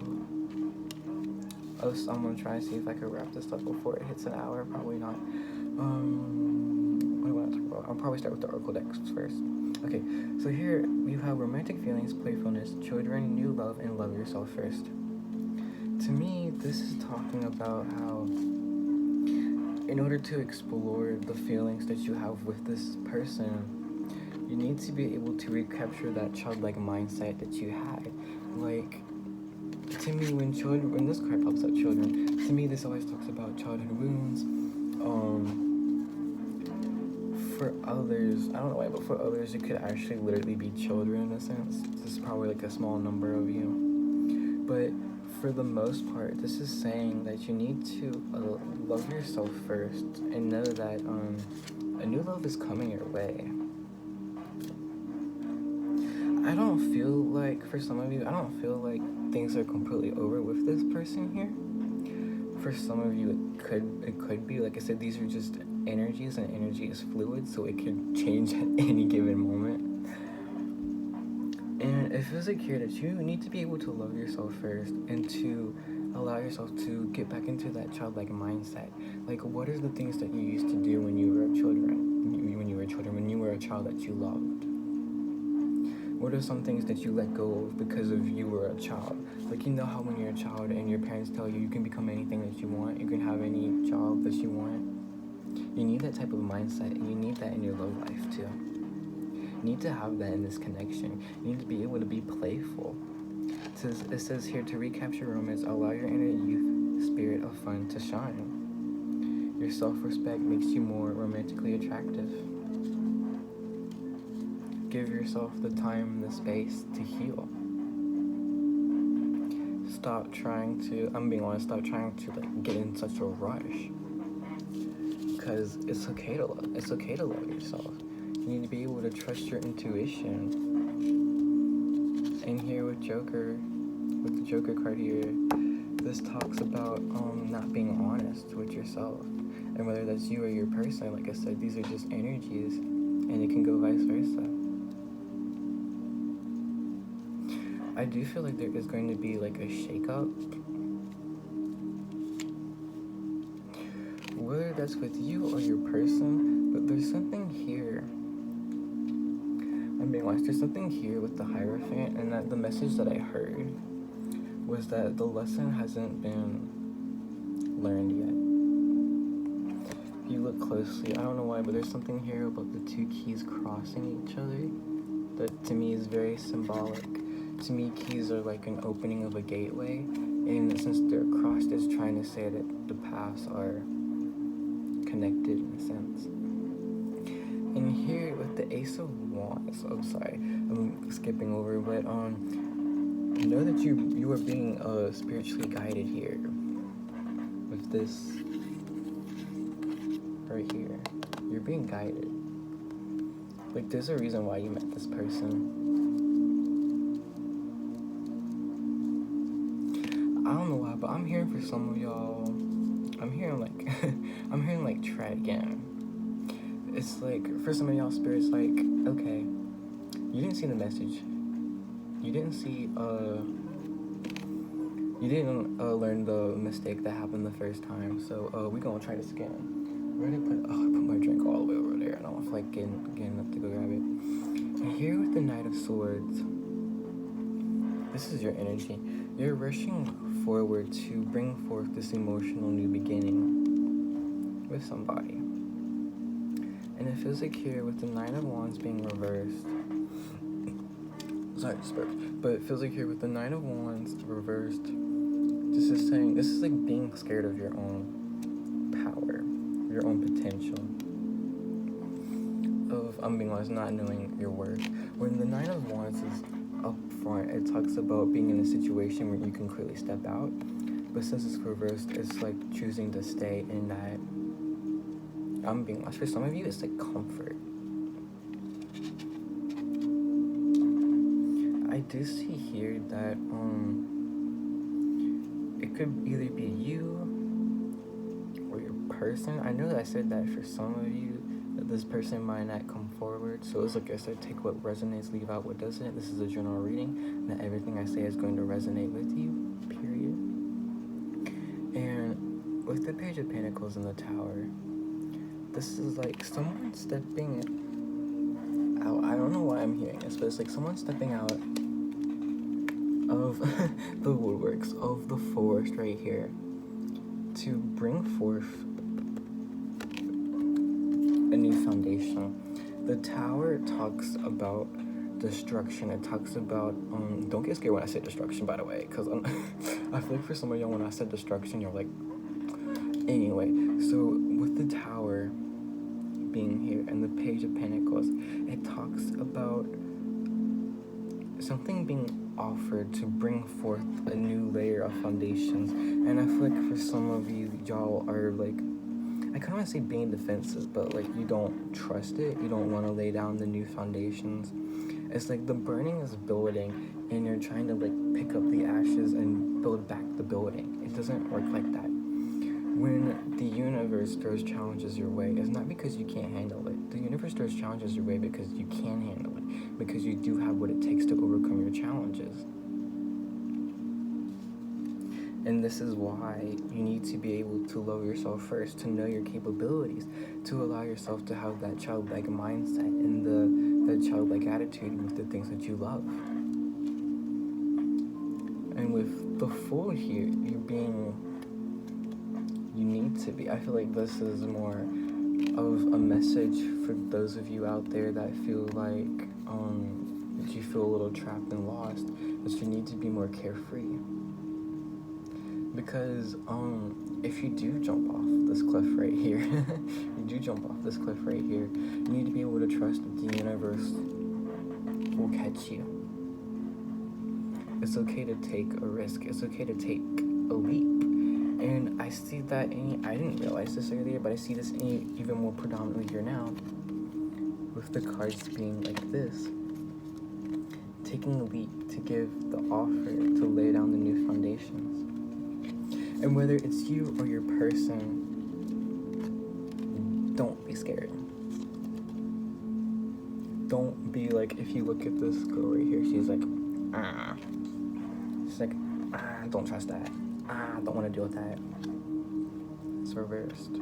I'm gonna try and see if I can wrap this up before it hits an hour. Probably not. What do I want to talk about? I'll probably start with the Oracle decks first. Okay, so here we have romantic feelings, playfulness, children, new love, and love yourself first. To me, this is talking about how in order to explore the feelings that you have with this person, you need to be able to recapture that childlike mindset that you had. Like, to me, when this card pops up, children, to me this always talks about childhood wounds. For others, I don't know why, but for others, it could actually literally be children in a sense. This is probably like a small number of you. But for the most part, this is saying that you need to love yourself first and know that a new love is coming your way. I don't feel like, for some of you, I don't feel like things are completely over with this person here. For some of you, it could be, like I said, these are just energies, and energy is fluid, so it can change at any given moment. And it feels like here that you need to be able to love yourself first and to allow yourself to get back into that childlike mindset. Like, what are the things that you used to do when you were when you were a child that you loved? What are some things that you let go of because of you were a child? Like, you know how when you're a child and your parents tell you can become anything that you want, you can have any job that you want. You need that type of mindset, and you need that in your love life too. You need to have that in this connection. You need to be able to be playful. It says here, to recapture romance, allow your inner youth spirit of fun to shine. Your self-respect makes you more romantically attractive. Give yourself the time and the space to heal. Stop trying to, I'm being honest, stop trying to like get in such a rush. Because it's okay to love. It's okay to love yourself. You need to be able to trust your intuition. And here with the Joker card here, this talks about not being honest with yourself. And whether that's you or your person, like I said, these are just energies, and it can go vice versa. I do feel like there is going to be like a shakeup. Whether that's with you or your person, but there's something here. I'm being honest, there's something here with the Hierophant, and that the message that I heard was that the lesson hasn't been learned yet. If you look closely, I don't know why, but there's something here about the two keys crossing each other that to me is very symbolic. To me, keys are like an opening of a gateway, and since they're crossed, it's trying to say that the paths are connected in a sense. And here with the Ace of Wands, I'm sorry, I'm skipping over, but know that you are being spiritually guided here with this right here. You're being guided. Like, there's a reason why you met this person. I don't know why, but I'm hearing for some of y'all, I'm hearing like try again. it's like, for some of y'all, Spirit's like, okay, you didn't see the message. You didn't see, you didn't learn the mistake that happened the first time. So, we gonna try this again. Where did I put, I put my drink all the way over there. I don't feel like getting up to go grab it. And here with the Knight of Swords, this is your energy. You're rushing forward to bring forth this emotional new beginning with somebody. And it feels like here with the Nine of Wands being reversed, sorry, but it feels like here with the Nine of Wands reversed, this is saying, this is like being scared of your own power, your own potential, of, I'm being honest, not knowing your worth. When the Nine of Wands is up front, it talks about being in a situation where you can clearly step out, but since it's reversed, it's like choosing to stay in that, I'm being honest, for some of you, it's like comfort. I do see here that, it could either be you or your person. I know that I said that for some of you, that this person might not come forward. So it's like I said, take what resonates, leave out what doesn't. This is a general reading. Not everything I say is going to resonate with you, period. And with the Page of Pentacles and the Tower, this is like someone stepping out. I don't know why I'm hearing this, but it's like someone stepping out of the woodworks, of the forest right here, to bring forth a new foundation. The Tower talks about destruction. It talks about, don't get scared when I say destruction, by the way, because I feel like for some of y'all, when I said destruction, you're like, anyway. So with the Tower being here and the Page of Pentacles, it talks about something being offered to bring forth a new layer of foundations. And I feel like for some of you, y'all are like, I kind of want to say being defensive, but like you don't trust it. You don't want to lay down the new foundations. It's like the burning is building and you're trying to like pick up the ashes and build back the building. It doesn't work like that. When the universe throws challenges your way, it's not because you can't handle it. The universe throws challenges your way because you can handle it, because you do have what it takes to overcome your challenges. And this is why you need to be able to love yourself first, to know your capabilities, to allow yourself to have that childlike mindset and the childlike attitude with the things that you love. And with the Fool here, you need to be. I feel like this is more of a message for those of you out there that feel like that you feel a little trapped and lost, that you need to be more carefree. Because if you do jump off this cliff right here, you need to be able to trust that the universe will catch you. It's okay to take a risk. It's okay to take a leap. And I see that I didn't realize this earlier, but I see this even more predominantly here now, with the cards being like this. Taking a leap to give the offer to lay down the new foundations. And whether it's you or your person, don't be scared. Don't be like, if you look at this girl right here, she's like, She's like, don't trust that. Don't want to deal with that. It's reversed.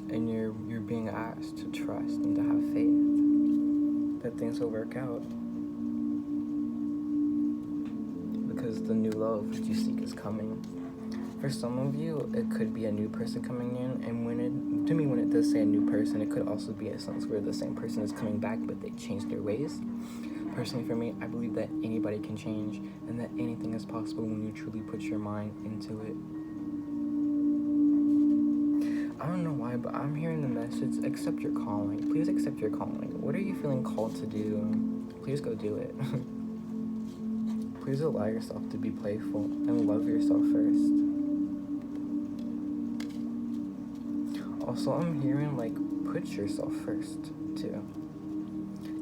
And you're being asked to trust and to have faith that things will work out. Because the new love that you seek is coming. For some of you, it could be a new person coming in, and when it does say a new person, it could also be a sense where the same person is coming back, but they changed their ways. Personally, for me, I believe that anybody can change, and that anything is possible when you truly put your mind into it. I don't know why, but I'm hearing the message, accept your calling. Please accept your calling. What are you feeling called to do? Please go do it. Please allow yourself to be playful and love yourself first. Also, I'm hearing, like, put yourself first, too.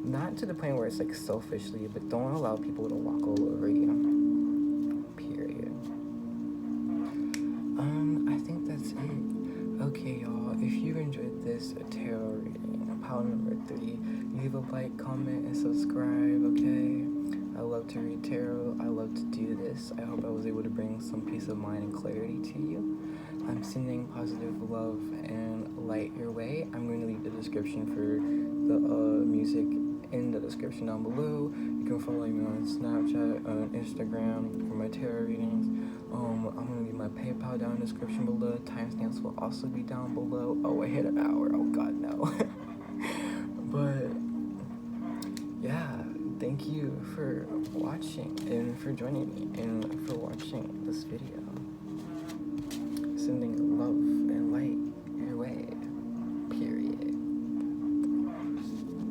Not to the point where it's, like, selfishly, but don't allow people to walk all over you. Period. I think that's it. Okay, y'all, if you enjoyed this, this tarot reading. Pile number 3. Leave a like, comment, and subscribe, okay? I love to read tarot. I love to do this. I hope I was able to bring some peace of mind and clarity to you. I'm sending positive love and light your way. I'm going to leave the description for the music in the description down below. You can follow me on Snapchat, on Instagram for my tarot readings. I'm going to leave my PayPal down in the description below. Timestamps will also be down below. Oh, I hit an hour. Oh, God, no. But, yeah, thank you for watching and for joining me and for watching this video. Sending